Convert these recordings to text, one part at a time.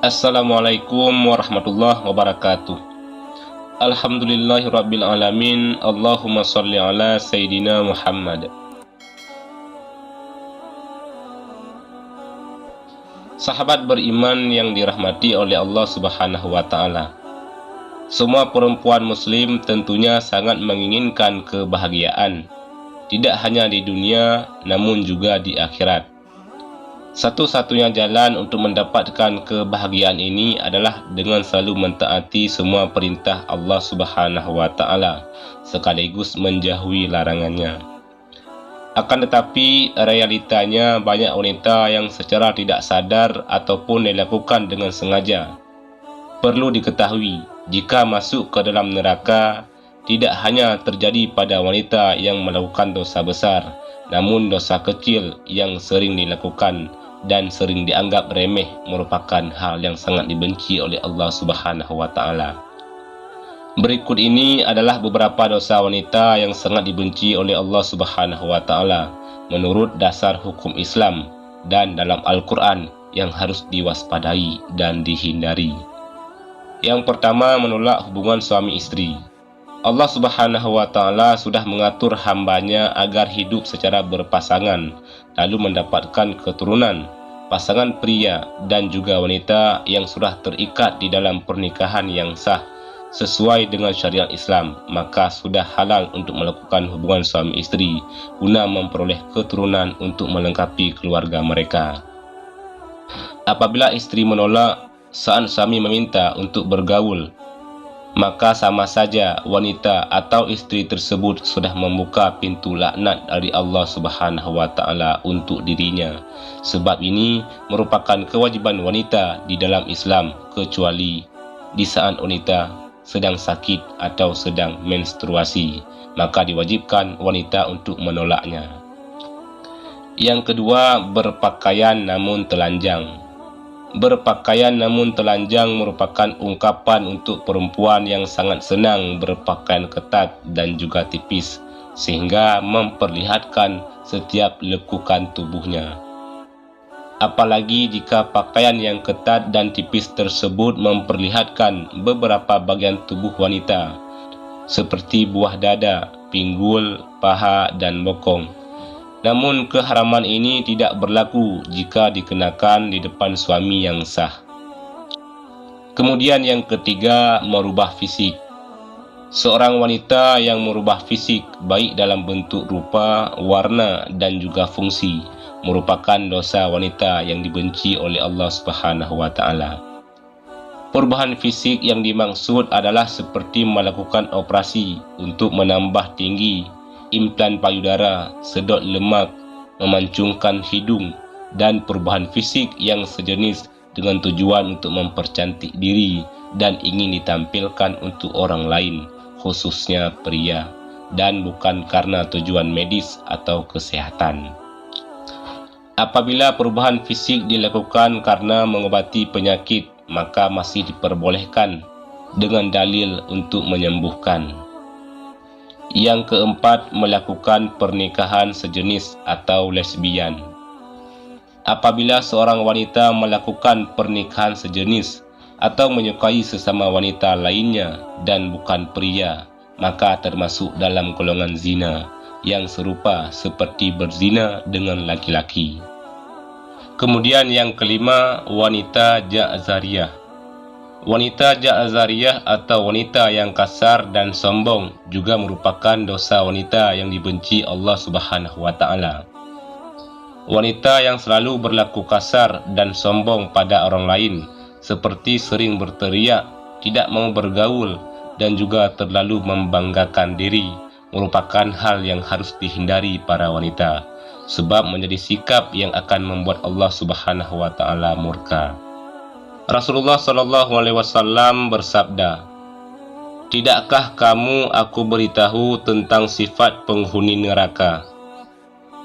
Assalamualaikum warahmatullahi wabarakatuh. Alhamdulillahirabbil alamin. Allahumma shalli ala sayidina Muhammad. Sahabat beriman yang dirahmati oleh Allah Subhanahu wa taala. Semua perempuan muslim tentunya sangat menginginkan kebahagiaan, tidak hanya di dunia namun juga di akhirat. Satu-satunya jalan untuk mendapatkan kebahagiaan ini adalah dengan selalu mentaati semua perintah Allah Subhanahu wa taala sekaligus menjauhi larangannya. Akan tetapi realitanya banyak wanita yang secara tidak sadar ataupun dilakukan dengan sengaja. Perlu diketahui, jika masuk ke dalam neraka tidak hanya terjadi pada wanita yang melakukan dosa besar, namun dosa kecil yang sering dilakukan dan sering dianggap remeh merupakan hal yang sangat dibenci oleh Allah Subhanahu wa taala. Berikut ini adalah beberapa dosa wanita yang sangat dibenci oleh Allah Subhanahu wa taala menurut dasar hukum Islam dan dalam Al-Qur'an yang harus diwaspadai dan dihindari. Yang pertama, menolak hubungan suami istri. Allah Subhanahu wa taala sudah mengatur hambanya agar hidup secara berpasangan, lalu mendapatkan keturunan. Pasangan pria dan juga wanita yang sudah terikat di dalam pernikahan yang sah sesuai dengan syariat Islam, maka sudah halal untuk melakukan hubungan suami istri guna memperoleh keturunan untuk melengkapi keluarga mereka. Apabila istri menolak saat suami meminta untuk bergaul, maka sama saja wanita atau istri tersebut sudah membuka pintu laknat dari Allah Subhanahu wa taala untuk dirinya. Sebab ini merupakan kewajiban wanita di dalam Islam, kecuali di saat wanita sedang sakit atau sedang menstruasi, maka diwajibkan wanita untuk menolaknya. Yang kedua, berpakaian namun telanjang. Berpakaian namun telanjang merupakan ungkapan untuk perempuan yang sangat senang berpakaian ketat dan juga tipis, sehingga memperlihatkan setiap lekukan tubuhnya. Apalagi jika pakaian yang ketat dan tipis tersebut memperlihatkan beberapa bagian tubuh wanita, seperti buah dada, pinggul, paha, dan bokong. Namun keharaman ini tidak berlaku jika dikenakan di depan suami yang sah. Kemudian yang ketiga, merubah fisik. Seorang wanita yang merubah fisik baik dalam bentuk rupa, warna dan juga fungsi merupakan dosa wanita yang dibenci oleh Allah Subhanahu wa taala. Perubahan fisik yang dimaksud adalah seperti melakukan operasi untuk menambah tinggi, implan payudara, sedot lemak, memancungkan hidung, dan perubahan fisik yang sejenis dengan tujuan untuk mempercantik diri dan ingin ditampilkan untuk orang lain, khususnya pria, dan bukan karena tujuan medis atau kesehatan. Apabila perubahan fisik dilakukan karena mengobati penyakit, maka masih diperbolehkan dengan dalil untuk menyembuhkan. Yang keempat, melakukan pernikahan sejenis atau lesbian. Apabila seorang wanita melakukan pernikahan sejenis atau menyukai sesama wanita lainnya dan bukan pria, maka termasuk dalam golongan zina yang serupa seperti berzina dengan laki-laki. Kemudian yang kelima, wanita ja'zariyah. Wanita ja'zariyah atau wanita yang kasar dan sombong juga merupakan dosa wanita yang dibenci Allah Subhanahu wa taala. Wanita yang selalu berlaku kasar dan sombong pada orang lain, seperti sering berteriak, tidak mau bergaul, dan juga terlalu membanggakan diri, merupakan hal yang harus dihindari para wanita, sebab menjadi sikap yang akan membuat Allah Subhanahu wa taala murka. Rasulullah sallallahu alaihi wasallam bersabda, "Tidakkah kamu aku beritahu tentang sifat penghuni neraka?"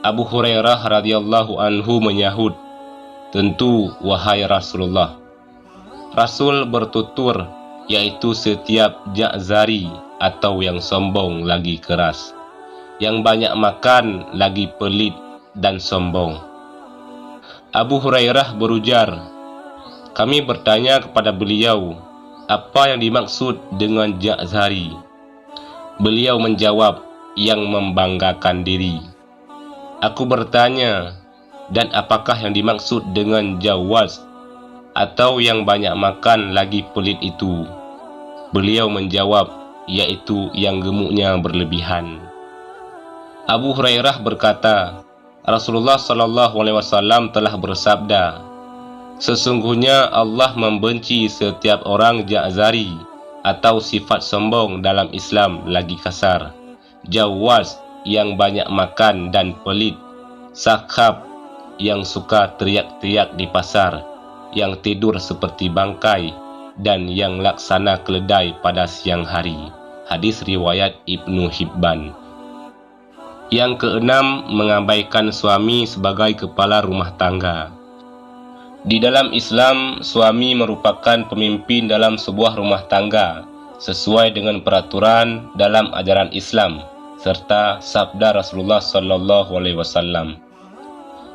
Abu Hurairah radhiyallahu anhu menyahut, "Tentu wahai Rasulullah." Rasul bertutur, yaitu setiap ja'zari atau yang sombong lagi keras, yang banyak makan lagi pelit dan sombong. Abu Hurairah berujar, Kami bertanya kepada beliau, apa yang dimaksud dengan Ja'zari? Beliau menjawab, yang membanggakan diri. Aku bertanya, dan apakah yang dimaksud dengan Jawaz, atau yang banyak makan lagi pelit itu? Beliau menjawab, yaitu yang gemuknya berlebihan. Abu Hurairah berkata, Rasulullah SAW telah bersabda, sesungguhnya Allah membenci setiap orang Ja'zari atau sifat sombong dalam Islam lagi kasar, Jawaz yang banyak makan dan pelit, Sakhab yang suka teriak-teriak di pasar, yang tidur seperti bangkai, dan yang laksana keledai pada siang hari. Hadis riwayat Ibnu Hibban. Yang keenam, mengabaikan suami sebagai kepala rumah tangga. Di dalam Islam, suami merupakan pemimpin dalam sebuah rumah tangga sesuai dengan peraturan dalam ajaran Islam serta sabda Rasulullah SAW.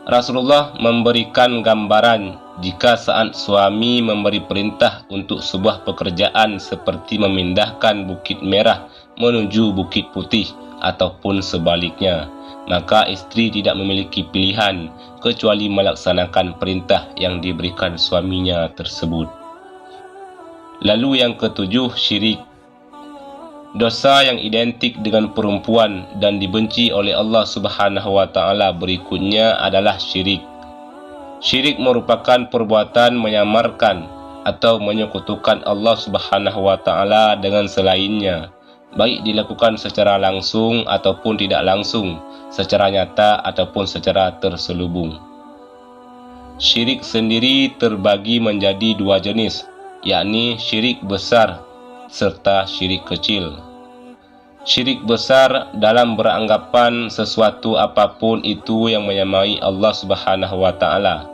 Rasulullah memberikan gambaran jika saat suami memberi perintah untuk sebuah pekerjaan seperti memindahkan Bukit Merah menuju Bukit Putih ataupun sebaliknya, maka istri tidak memiliki pilihan kecuali melaksanakan perintah yang diberikan suaminya tersebut. Lalu yang ketujuh, syirik. Dosa yang identik dengan perempuan dan dibenci oleh Allah Subhanahu wa taala berikutnya adalah syirik. Syirik merupakan perbuatan menyamarkan atau menyekutukan Allah Subhanahu wa taala dengan selainnya, baik dilakukan secara langsung ataupun tidak langsung, secara nyata ataupun secara terselubung. Syirik sendiri terbagi menjadi dua jenis, yakni syirik besar serta syirik kecil. Syirik besar dalam beranggapan sesuatu apapun itu yang menyamai Allah Subhanahu wa taala.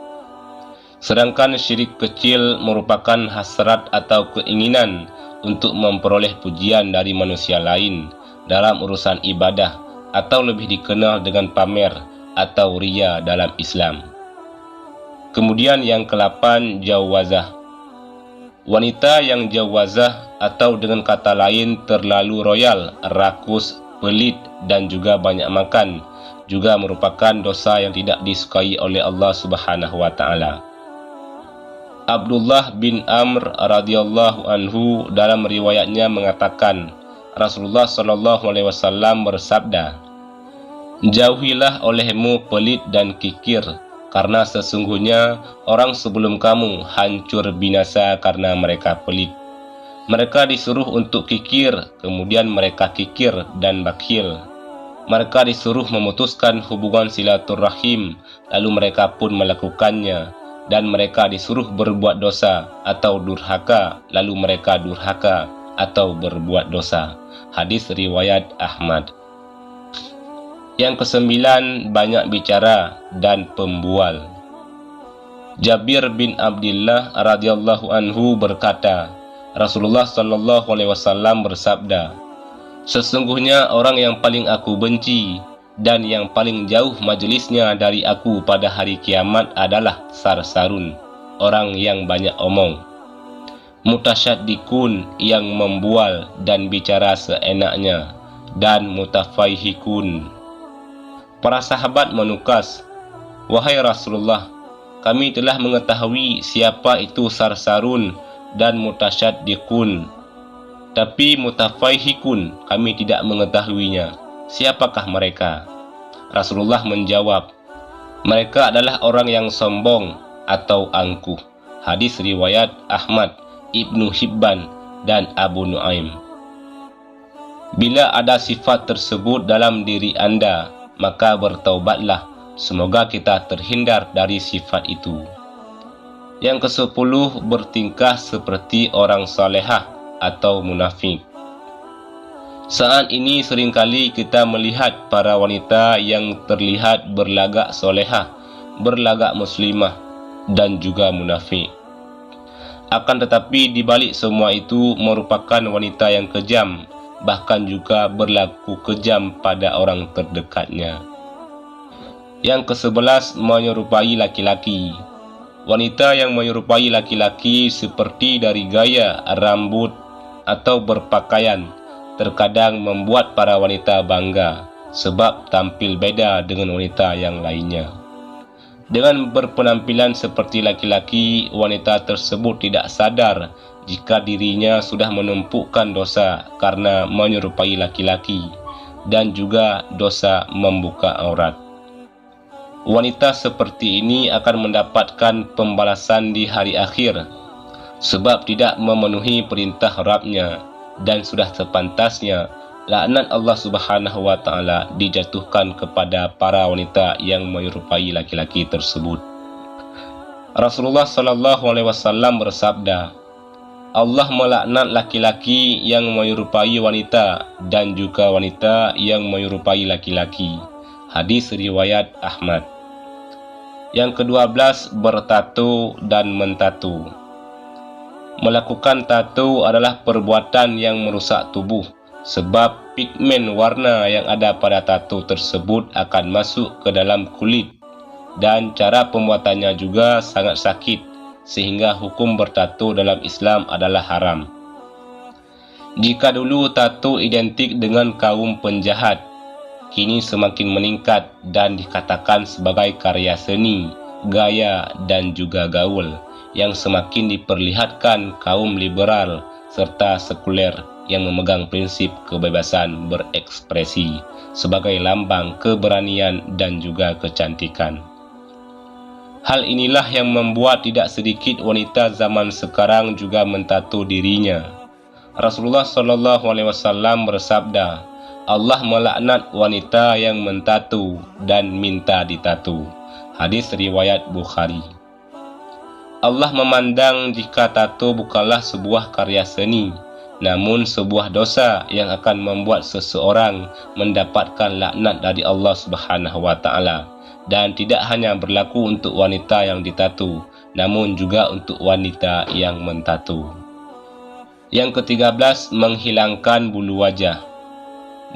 Sedangkan syirik kecil merupakan hasrat atau keinginan untuk memperoleh pujian dari manusia lain dalam urusan ibadah, atau lebih dikenal dengan pamer atau riya dalam Islam. Kemudian yang ke-8, jawazah. Wanita yang jawazah atau dengan kata lain terlalu royal, rakus, pelit dan juga banyak makan juga merupakan dosa yang tidak disukai oleh Allah Subhanahu wa taala. Abdullah bin Amr radhiyallahu anhu dalam riwayatnya mengatakan, Rasulullah SAW bersabda, jauhilah olehmu pelit dan kikir, karena sesungguhnya orang sebelum kamu hancur binasa karena mereka pelit. Mereka disuruh untuk kikir, kemudian mereka kikir dan bakhil. Mereka disuruh memutuskan hubungan silaturahim, lalu mereka pun melakukannya. Dan mereka disuruh berbuat dosa atau durhaka, lalu mereka durhaka atau berbuat dosa. Hadis riwayat Ahmad. Yang ke-9, banyak bicara dan pembual. Jabir bin Abdullah radhiyallahu anhu berkata, Rasulullah SAW bersabda, sesungguhnya orang yang paling aku benci dan yang paling jauh majelisnya dari aku pada hari kiamat adalah sarsarun, orang yang banyak omong, mutasyaddiqun, yang membual dan bicara seenaknya, dan mutafaihikun. Para sahabat menukas, wahai Rasulullah, kami telah mengetahui siapa itu sarsarun dan mutasyaddiqun, tapi mutafaihikun kami tidak mengetahuinya. Siapakah mereka? Rasulullah menjawab, mereka adalah orang yang sombong atau angkuh. Hadis riwayat Ahmad, Ibnu Hibban, dan Abu Nuaim. Bila ada sifat tersebut dalam diri Anda, maka bertaubatlah. Semoga kita terhindar dari sifat itu. Yang ke-10, bertingkah seperti orang salehah atau munafik. Saat ini seringkali kita melihat para wanita yang terlihat berlagak solehah, berlagak muslimah, dan juga munafik. Akan tetapi di balik semua itu merupakan wanita yang kejam, bahkan juga berlaku kejam pada orang terdekatnya. Yang ke-11, menyerupai laki-laki. Wanita yang menyerupai laki-laki seperti dari gaya, rambut, atau berpakaian terkadang membuat para wanita bangga sebab tampil beda dengan wanita yang lainnya. Dengan berpenampilan seperti laki-laki, wanita tersebut tidak sadar jika dirinya sudah menumpukkan dosa karena menyerupai laki-laki dan juga dosa membuka aurat. Wanita seperti ini akan mendapatkan pembalasan di hari akhir sebab tidak memenuhi perintah Rabb-Nya, dan sudah sepantasnya laknat Allah Subhanahu wa taala dijatuhkan kepada para wanita yang menyerupai laki-laki tersebut. Rasulullah sallallahu alaihi wasallam bersabda, Allah melaknat laki-laki yang menyerupai wanita dan juga wanita yang menyerupai laki-laki. Hadis riwayat Ahmad. Yang ke-12, bertato dan mentatu. Melakukan tato adalah perbuatan yang merusak tubuh sebab pigmen warna yang ada pada tato tersebut akan masuk ke dalam kulit, dan cara pembuatannya juga sangat sakit sehingga hukum bertato dalam Islam adalah haram. Jika dulu tato identik dengan kaum penjahat, kini semakin meningkat dan dikatakan sebagai karya seni, gaya, dan juga gaul yang semakin diperlihatkan kaum liberal serta sekuler yang memegang prinsip kebebasan berekspresi sebagai lambang keberanian dan juga kecantikan. Hal inilah yang membuat tidak sedikit wanita zaman sekarang juga mentato dirinya. Rasulullah sallallahu alaihi wasallam bersabda, Allah melaknat wanita yang mentato dan minta ditato. Hadis riwayat Bukhari. Allah memandang jika tato bukanlah sebuah karya seni, namun sebuah dosa yang akan membuat seseorang mendapatkan laknat dari Allah Subhanahu wa taala. Dan tidak hanya berlaku untuk wanita yang ditato, namun juga untuk wanita yang mentato. Yang ke-13, menghilangkan bulu wajah.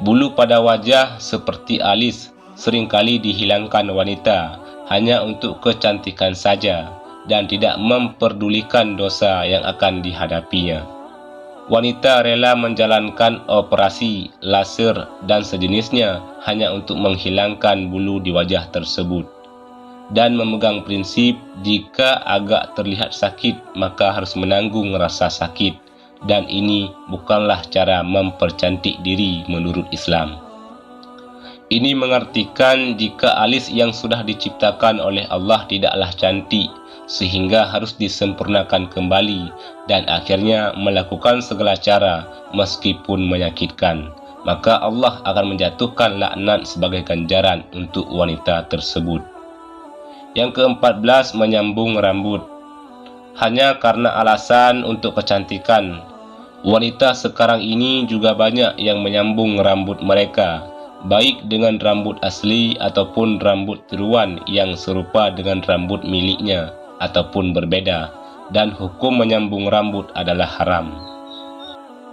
Bulu pada wajah seperti alis seringkali dihilangkan wanita hanya untuk kecantikan saja dan tidak memperdulikan dosa yang akan dihadapinya. Wanita rela menjalankan operasi, laser, dan sejenisnya hanya untuk menghilangkan bulu di wajah tersebut. Dan memegang prinsip jika agak terlihat sakit, maka harus menanggung rasa sakit. Dan ini bukanlah cara mempercantik diri menurut Islam. Ini mengartikan jika alis yang sudah diciptakan oleh Allah tidaklah cantik, sehingga harus disempurnakan kembali dan akhirnya melakukan segala cara meskipun menyakitkan, maka Allah akan menjatuhkan laknat sebagai ganjaran untuk wanita tersebut. Yang ke-14, menyambung rambut. Hanya karena alasan untuk kecantikan, wanita sekarang ini juga banyak yang menyambung rambut mereka, baik dengan rambut asli ataupun rambut tiruan yang serupa dengan rambut miliknya ataupun berbeda, dan hukum menyambung rambut adalah haram.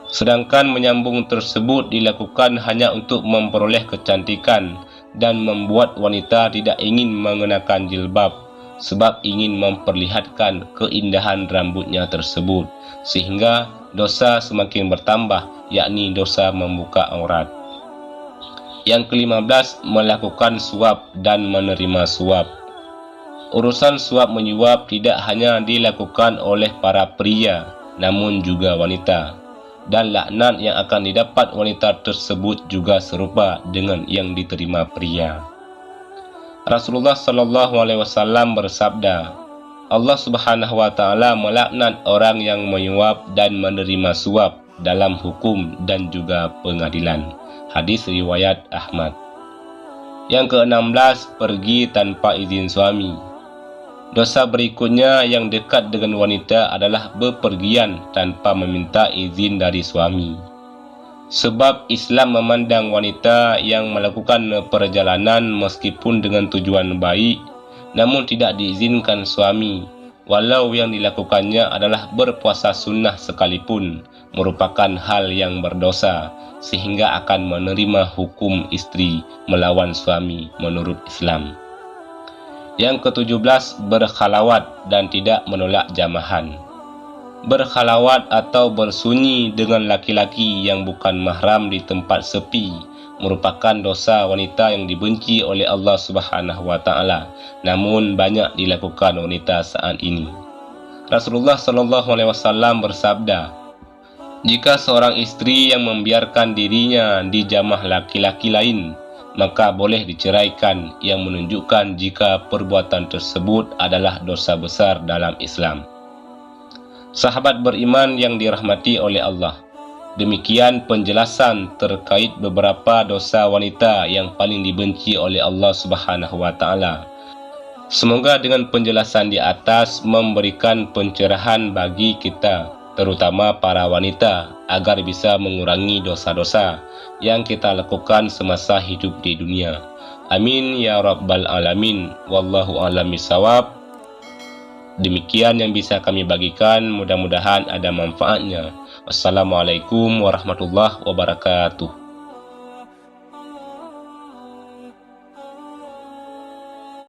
Sedangkan menyambung tersebut dilakukan hanya untuk memperoleh kecantikan dan membuat wanita tidak ingin mengenakan jilbab sebab ingin memperlihatkan keindahan rambutnya tersebut, sehingga dosa semakin bertambah, yakni dosa membuka aurat. Yang ke-15, melakukan suap dan menerima suap. Urusan suap menyuap tidak hanya dilakukan oleh para pria, namun juga wanita. Dan laknat yang akan didapat wanita tersebut juga serupa dengan yang diterima pria. Rasulullah sallallahu alaihi wasallam bersabda, Allah Subhanahu wa taala melaknat orang yang menyuap dan menerima suap dalam hukum dan juga pengadilan. Hadis riwayat Ahmad. Yang ke-16, pergi tanpa izin suami. Dosa berikutnya yang dekat dengan wanita adalah bepergian tanpa meminta izin dari suami. Sebab Islam memandang wanita yang melakukan perjalanan meskipun dengan tujuan baik, namun tidak diizinkan suami, walau yang dilakukannya adalah berpuasa sunnah sekalipun, merupakan hal yang berdosa, sehingga akan menerima hukum istri melawan suami menurut Islam. Yang ke-17, berkhalawat dan tidak menolak jamahan. Berkhalawat atau bersunyi dengan laki-laki yang bukan mahram di tempat sepi merupakan dosa wanita yang dibenci oleh Allah Subhanahu wa taala, namun banyak dilakukan wanita saat ini. Rasulullah sallallahu alaihi wasallam bersabda, "Jika seorang istri yang membiarkan dirinya dijamah laki-laki lain, maka boleh diceraikan," yang menunjukkan jika perbuatan tersebut adalah dosa besar dalam Islam. Sahabat beriman yang dirahmati oleh Allah, demikian penjelasan terkait beberapa dosa wanita yang paling dibenci oleh Allah Subhanahu wa taala. Semoga dengan penjelasan di atas memberikan pencerahan bagi kita, terutama para wanita, agar bisa mengurangi dosa-dosa yang kita lakukan semasa hidup di dunia. Amin ya rabbal alamin. Wallahu a'lam bishawab. Demikian yang bisa kami bagikan, mudah-mudahan ada manfaatnya. Wassalamualaikum warahmatullahi wabarakatuh.